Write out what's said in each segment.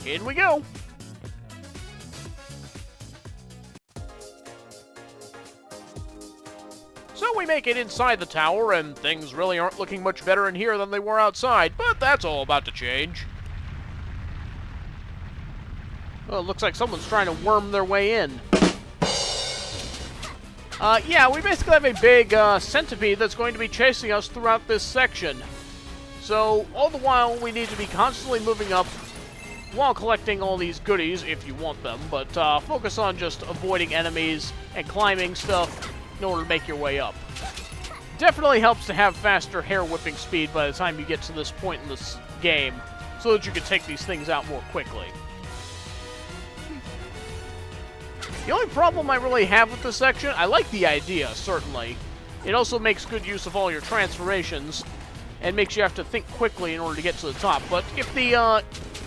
In we go! So we make it inside the tower, and things really aren't looking much better in here than they were outside, but that's all about to change. Oh, it looks like someone's trying to worm their way in. Yeah, we basically have a big centipede that's going to be chasing us throughout this section. So, all the while, we need to be constantly moving up while collecting all these goodies, if you want them, but focus on just avoiding enemies and climbing stuff in order to make your way up. Definitely helps to have faster hair whipping speed by the time you get to this point in this game, so that you can take these things out more quickly. The only problem I really have with this section, I like the idea, certainly. It also makes good use of all your transformations, and makes you have to think quickly in order to get to the top. But if the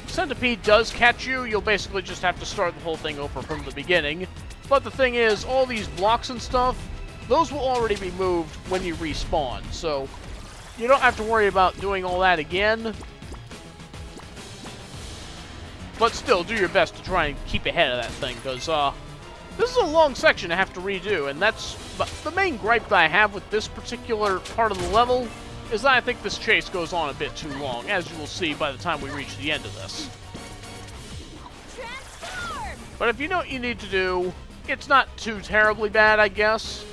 centipede does catch you, you'll basically just have to start the whole thing over from the beginning. But the thing is, all these blocks and stuff, those will already be moved when you respawn, so you don't have to worry about doing all that again. But still, do your best to try and keep ahead of that thing, because this is a long section to have to redo, and that's the main gripe that I have with this particular part of the level, is that I think this chase goes on a bit too long, as you will see by the time we reach the end of this. Transform! But if you know what you need to do, it's not too terribly bad, I guess.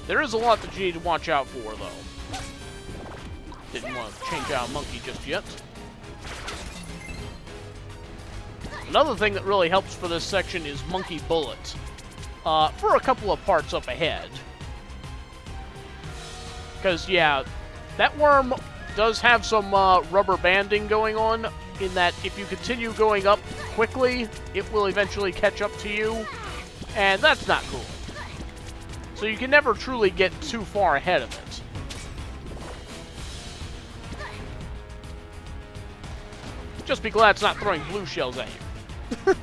There is a lot that you need to watch out for, though. Didn't want to change out a monkey just yet. Another thing that really helps for this section is Monkey Bullet, for a couple of parts up ahead. Because, yeah, that worm does have some rubber banding going on, in that if you continue going up quickly, it will eventually catch up to you, and that's not cool. So you can never truly get too far ahead of it. Just be glad it's not throwing blue shells at you.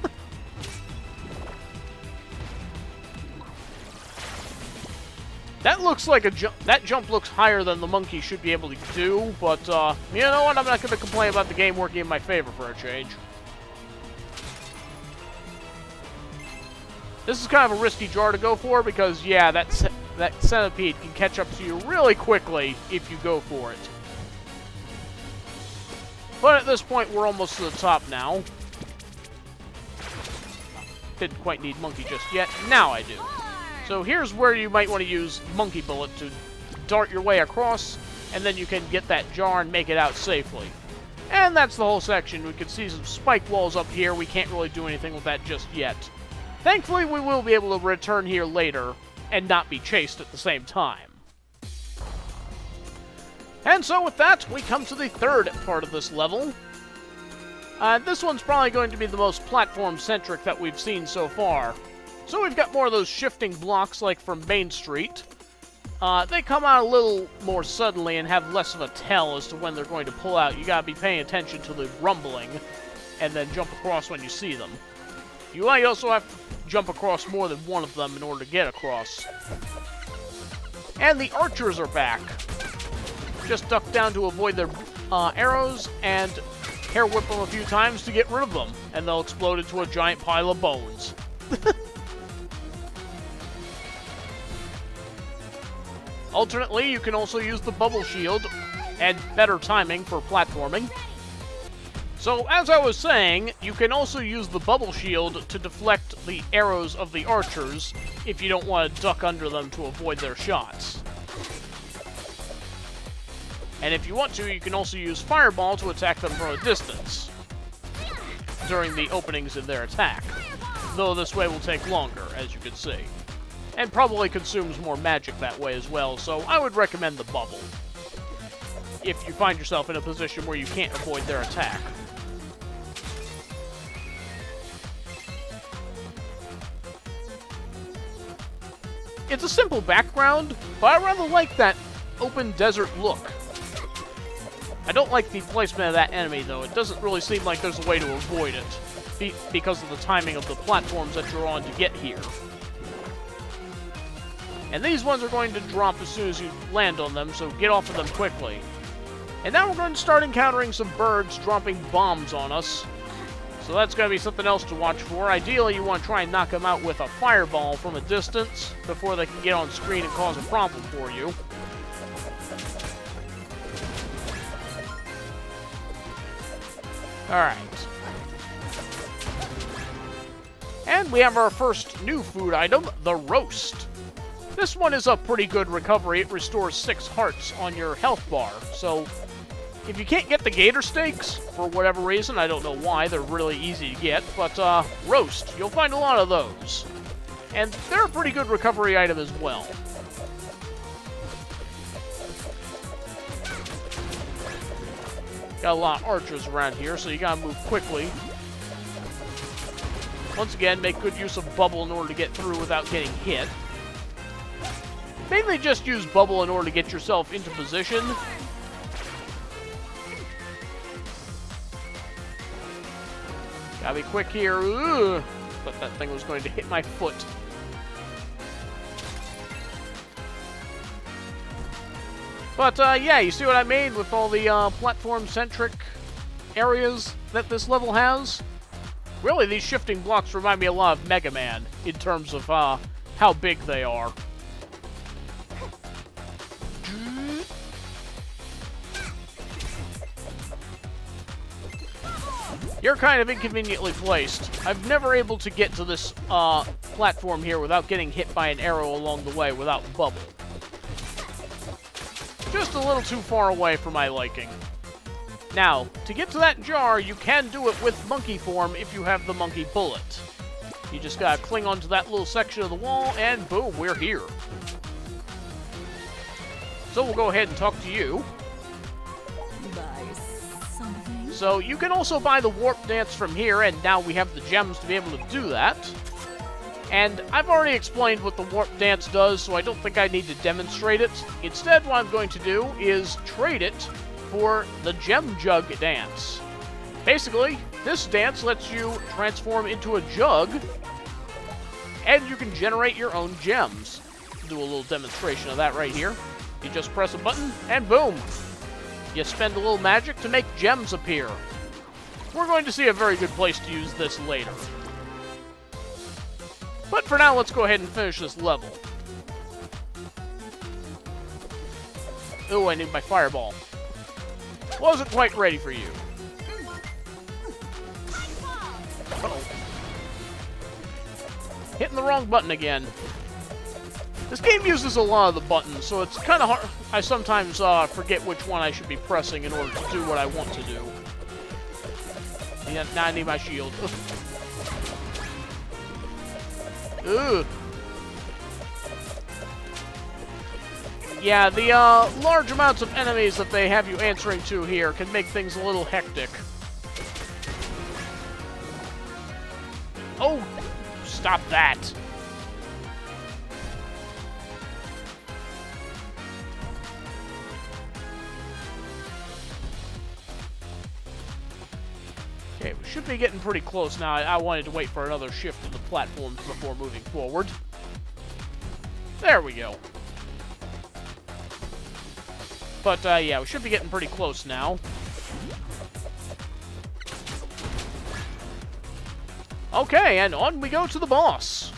That looks like a jump. That jump looks higher than the monkey should be able to do, but you know what? I'm not going to complain about the game working in my favor for a change. This is kind of a risky jar to go for because, yeah, that centipede can catch up to you really quickly if you go for it. But at this point, we're almost to the top now. Didn't quite need monkey just yet. Now I do. So here's where you might want to use Monkey Bullet to dart your way across, and then you can get that jar and make it out safely. And that's the whole section. We can see some spike walls up here. We can't really do anything with that just yet. Thankfully, we will be able to return here later and not be chased at the same time. And so with that, we come to the third part of this level. This one's probably going to be the most platform-centric that we've seen so far. So we've got more of those shifting blocks like from Main Street. They come out a little more suddenly and have less of a tell as to when they're going to pull out. You gotta be paying attention to the rumbling and then jump across when you see them. You might also have to jump across more than one of them in order to get across. And the archers are back. Just duck down to avoid their arrows and hair whip them a few times to get rid of them, and they'll explode into a giant pile of bones. Alternately, you can also use the bubble shield, and better timing for platforming. So, as I was saying, you can also use the bubble shield to deflect the arrows of the archers if you don't want to duck under them to avoid their shots. And if you want to, you can also use Fireball to attack them from a distance during the openings in their attack. Though this way will take longer, as you can see. And probably consumes more magic that way as well, so I would recommend the bubble if you find yourself in a position where you can't avoid their attack. It's a simple background, but I rather like that open desert look. I don't like the placement of that enemy, though. It doesn't really seem like there's a way to avoid it, because of the timing of the platforms that you're on to get here. And these ones are going to drop as soon as you land on them, so get off of them quickly. And now we're going to start encountering some birds dropping bombs on us. So that's going to be something else to watch for. Ideally, you want to try and knock them out with a fireball from a distance before they can get on screen and cause a problem for you. Alright. And we have our first new food item, the roast. This one is a pretty good recovery. It restores 6 hearts on your health bar. So, if you can't get the gator steaks, for whatever reason, I don't know why, they're really easy to get, but roast, you'll find a lot of those. And they're a pretty good recovery item as well. Got a lot of archers around here, so you gotta move quickly. Once again, make good use of bubble in order to get through without getting hit. Mainly just use bubble in order to get yourself into position. Gotta be quick here. Ugh. Thought that thing was going to hit my foot. But, yeah, you see what I made with all the platform-centric areas that this level has? Really, these shifting blocks remind me a lot of Mega Man in terms of how big they are. You're kind of inconveniently placed. I've never able to get to this platform here without getting hit by an arrow along the way without bubble. Just a little too far away for my liking. Now, to get to that jar, you can do it with monkey form if you have the monkey bullet. You just gotta cling onto that little section of the wall, and boom, we're here. So we'll go ahead and talk to you. So you can also buy the warp dance from here, and now we have the gems to be able to do that. And I've already explained what the warp dance does, so I don't think I need to demonstrate it. Instead, what I'm going to do is trade it for the gem jug dance. Basically, this dance lets you transform into a jug, and you can generate your own gems. Do a little demonstration of that right here. You just press a button, and boom! You spend a little magic to make gems appear. We're going to see a very good place to use this later. But for now, let's go ahead and finish this level. Oh, I need my fireball. Wasn't quite ready for you. Uh-oh. Hitting the wrong button again. This game uses a lot of the buttons, so it's kind of hard. I sometimes forget which one I should be pressing in order to do what I want to do. Yeah, now I need my shield. Ugh. Yeah, the large amounts of enemies that they have you answering to here can make things a little hectic. Oh, stop that. Okay, we should be getting pretty close now. I wanted to wait for another shift in the platforms before moving forward. There we go. But, yeah, we should be getting pretty close now. Okay, and on we go to the boss.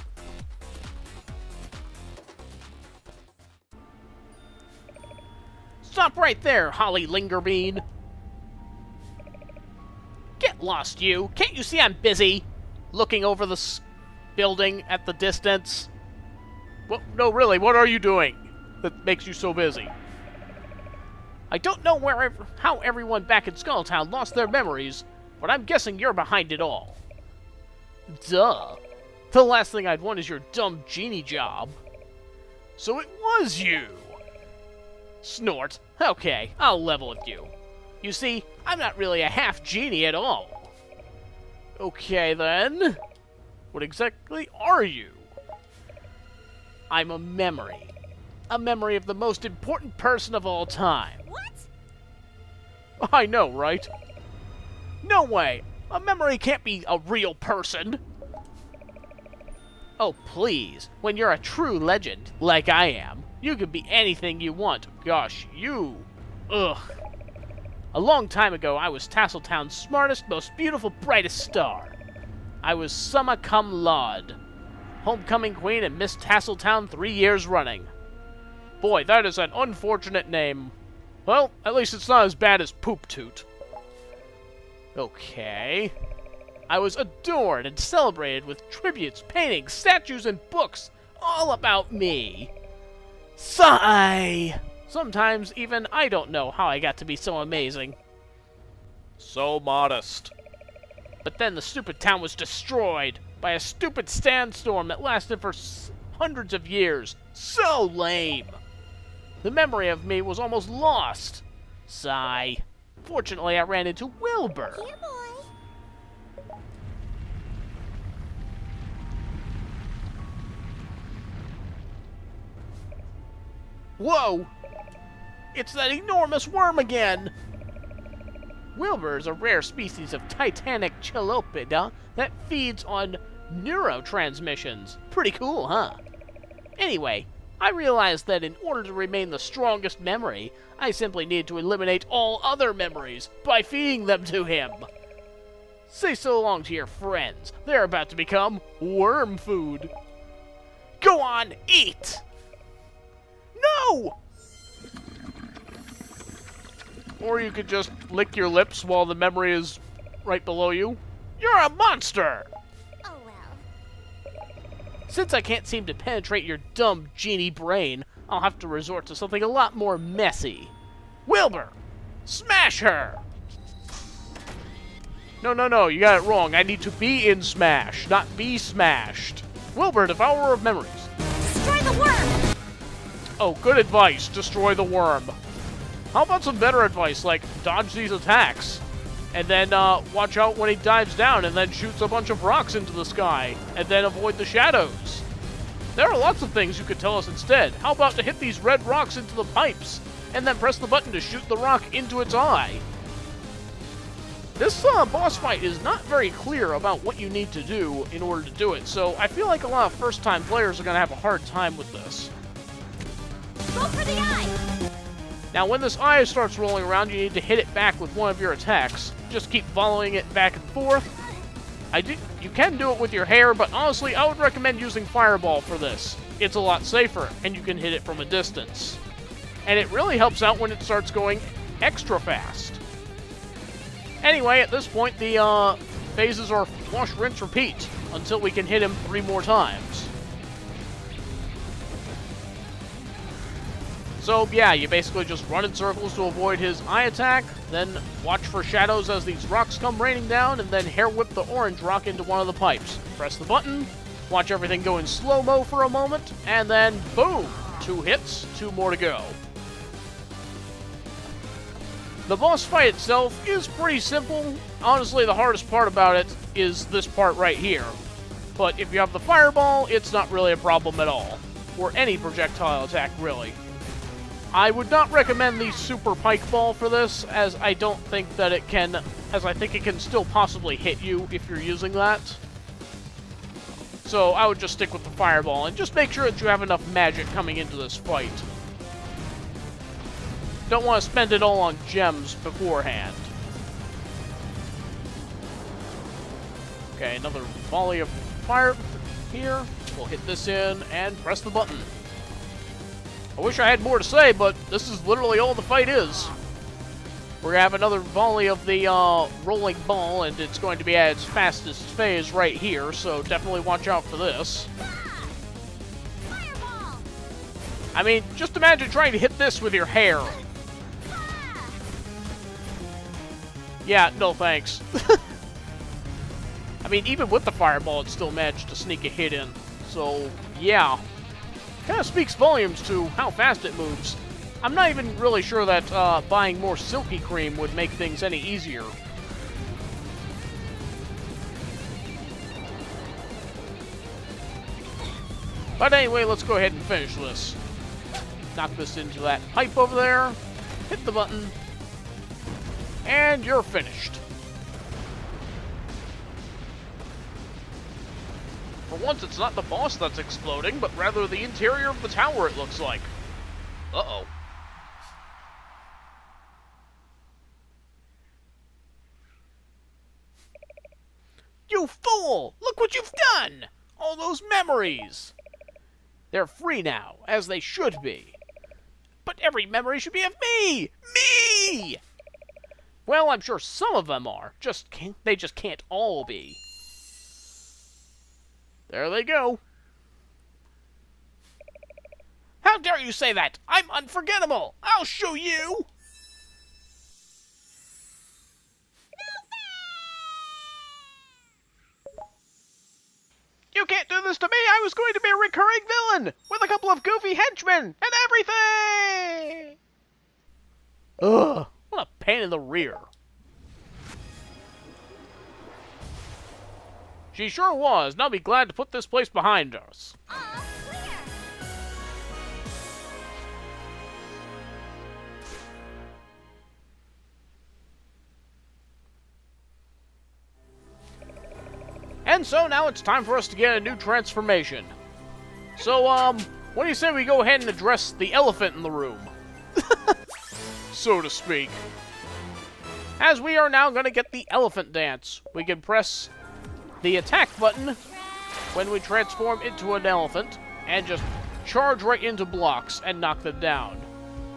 Stop right there, Holly Lingerbean. Get lost, you. Can't you see I'm busy? Looking over the building at the distance. Well, no, really, what are you doing that makes you so busy? I don't know how everyone back in Skull Town lost their memories, but I'm guessing you're behind it all. Duh. The last thing I'd want is your dumb genie job. So it was you. Snort. Okay, I'll level with you. You see, I'm not really a half genie at all. Okay, then. What exactly are you? I'm a memory. A memory of the most important person of all time. What? I know, right? No way. A memory can't be a real person. Oh, please. When you're a true legend, like I am, you can be anything you want. Gosh, you... Ugh. A long time ago, I was Tassle Town's smartest, most beautiful, brightest star. I was summa cum laude, homecoming queen and Miss Tassle Town 3 years running. Boy, that is an unfortunate name. Well, at least it's not as bad as Poop Toot. Okay. I was adored and celebrated with tributes, paintings, statues, and books, all about me. Sigh! Sometimes even I don't know how I got to be so amazing. So modest. But then the stupid town was destroyed by a stupid sandstorm that lasted for hundreds of years. So lame. The memory of me was almost lost. Sigh. Fortunately, I ran into Wilbur. Here, boy. Whoa! It's that enormous worm again! Wilbur is a rare species of titanic chelopida that feeds on neurotransmissions. Pretty cool, huh? Anyway, I realized that in order to remain the strongest memory, I simply needed to eliminate all other memories by feeding them to him. Say so long to your friends. They're about to become worm food. Go on, eat! No! Or you could just lick your lips while the memory is right below you. You're a monster! Oh, well. Since I can't seem to penetrate your dumb genie brain, I'll have to resort to something a lot more messy. Wilbur! Smash her! No, you got it wrong. I need to be in Smash, not be smashed. Wilbur, Devourer of Memories. Destroy the worm! Oh, good advice. Destroy the worm. How about some better advice, like dodge these attacks, and then watch out when he dives down and then shoots a bunch of rocks into the sky, and then avoid the shadows? There are lots of things you could tell us instead. How about to hit these red rocks into the pipes, and then press the button to shoot the rock into its eye? This boss fight is not very clear about what you need to do in order to do it, so I feel like a lot of first-time players are going to have a hard time with this. Go for the eye! Now, when this eye starts rolling around, you need to hit it back with one of your attacks. Just keep following it back and forth. You can do it with your hair, but honestly, I would recommend using Fireball for this. It's a lot safer, and you can hit it from a distance. And it really helps out when it starts going extra fast. Anyway, at this point, the phases are wash, rinse, repeat, until we can hit him 3 more times. So, yeah, you basically just run in circles to avoid his eye attack, then watch for shadows as these rocks come raining down, and then hair whip the orange rock into one of the pipes. Press the button, watch everything go in slow-mo for a moment, and then boom! 2 hits, 2 more to go. The boss fight itself is pretty simple. Honestly, the hardest part about it is this part right here. But if you have the fireball, it's not really a problem at all. Or any projectile attack, really. I would not recommend the Super Pike Ball for this, as I don't think that it can, as I think it can still possibly hit you if you're using that. So I would just stick with the Fireball, and just make sure that you have enough magic coming into this fight. Don't want to spend it all on gems beforehand. Okay, another volley of fire here. We'll hit this in and press the button. I wish I had more to say, but this is literally all the fight is. We're going to have another volley of the rolling ball, and it's going to be at its fastest phase right here, so definitely watch out for this. Fireball! I mean, just imagine trying to hit this with your hair. Yeah, no thanks. I mean, even with the fireball, it still managed to sneak a hit in. So, yeah. Kind of speaks volumes to how fast it moves. I'm not even really sure that buying more Silky Cream would make things any easier. But anyway, let's go ahead and finish this. Knock this into that pipe over there. Hit the button. And you're finished. For once, it's not the boss that's exploding, but rather the interior of the tower, it looks like. Uh-oh. You fool! Look what you've done! All those memories! They're free now, as they should be. But every memory should be of me! Me! Well, I'm sure some of them are. They just can't all be. There they go. How dare you say that? I'm unforgettable! I'll show you! You can't do this to me! I was going to be a recurring villain! With a couple of goofy henchmen and everything! Ugh, what a pain in the rear. She sure was, and I'll be glad to put this place behind us. All clear. And so now it's time for us to get a new transformation. So, what do you say we go ahead and address the elephant in the room? So to speak. As we are now going to get the elephant dance. We can press the attack button when we transform into an elephant and just charge right into blocks and knock them down.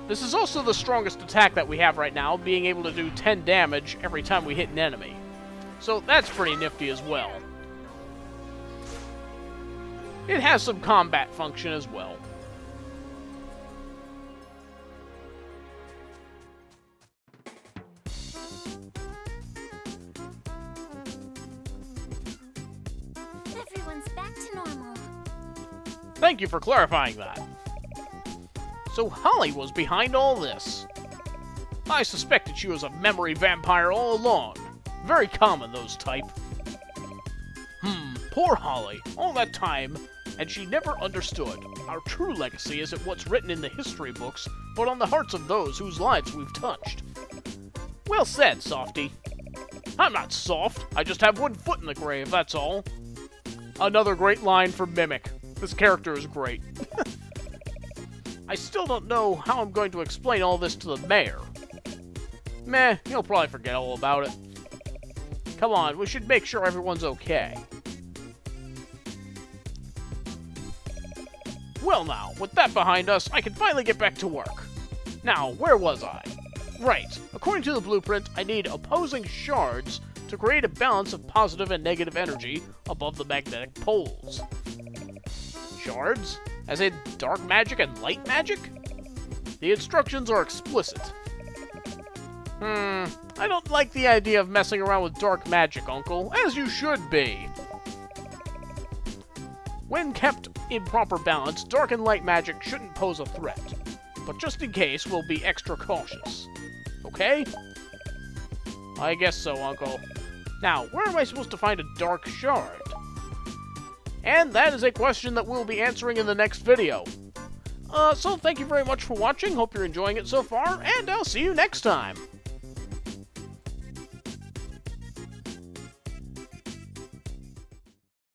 This is also the strongest attack that we have right now, being able to do 10 damage every time we hit an enemy. So that's pretty nifty as well. It has some combat function as well. Everyone's back to normal. Thank you for clarifying that. So Holly was behind all this. I suspected she was a memory vampire all along. Very common, those type. Poor Holly. All that time, and she never understood. Our true legacy isn't what's written in the history books, but on the hearts of those whose lives we've touched. Well said, Softy. I'm not soft. I just have one foot in the grave, that's all. Another great line from Mimic. This character is great. I still don't know how I'm going to explain all this to the mayor. Meh, he'll probably forget all about it. Come on, we should make sure everyone's okay. Well now, with that behind us, I can finally get back to work. Now, where was I? Right, according to the blueprint, I need opposing shards to create a balance of positive and negative energy above the magnetic poles. Shards? As in dark magic and light magic? The instructions are explicit. I don't like the idea of messing around with dark magic, Uncle, as you should be. When kept in proper balance, dark and light magic shouldn't pose a threat. But just in case, we'll be extra cautious. Okay? I guess so, Uncle. Now, where am I supposed to find a dark shard? And that is a question that we'll be answering in the next video. So thank you very much for watching, hope you're enjoying it so far, and I'll see you next time!